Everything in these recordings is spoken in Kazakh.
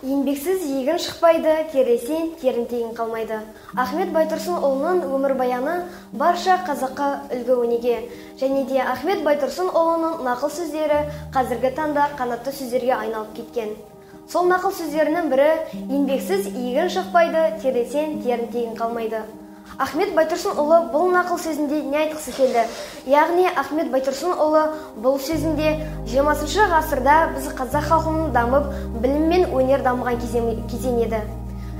Еңбексіз егін шықпайды, тересен терін тегін қалмайды. Ахмет Байтұрсынұлының өмірбаяны барша қазаққа үлгі өнеге. Және де Ахмет Байтұрсынұлының нақыл сөздері қазіргі таңда қанатты сөздерге айналып кеткен. Сол нақыл сөздерінің бірі еңбексіз егін шықпайды, тересен терін тегін қалмайды. Ахмет Байтұрсынұлы бұл нақыл сөзінде не айтқысы келді? Яғни Ахмет Байтұрсынұлы бұл сөзінде 20 ғасырда біз қазақ халқының дамып, білім мен өнер дамыған кезең еді.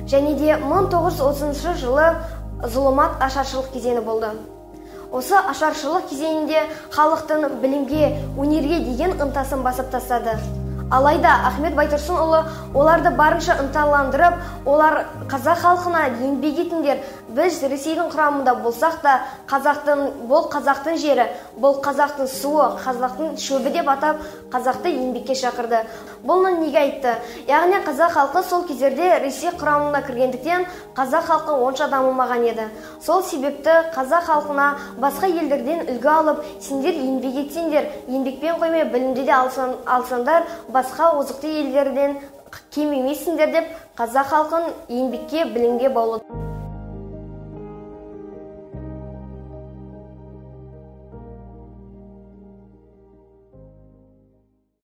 Және де 1930 жылы зұлмат ашаршылық кезеңі болды. Осы ашаршылық кезеңінде халықтың білімге, өнерге деген ынтасын басып тастады. Алайда Ахмет Байтұрсынұлы оларды барынша ынталандырып, олар қазақ халқына еңбек етіңдер, біз Ресейдің құрамында болсақ та, бұл қазақтың жері, бұл қазақтың суы, қазақтың шөбі деп атап, қазақты еңбекке шақырды. Бұны неге айтты? Яғни қазақ халқы сол кездерде Ресей құрамына кіргендіктен қазақ халқы онша дамымаған еді. Сол себепті қазақ халқына басқа елдерден үлгі алып, сендер еңбек етсеңдер, еңбекпен қоймай білімді де алсаңдар, басқа озықты елдерден кем емессіңдер деп қазақ халқын еңбекке, білімге баулыды.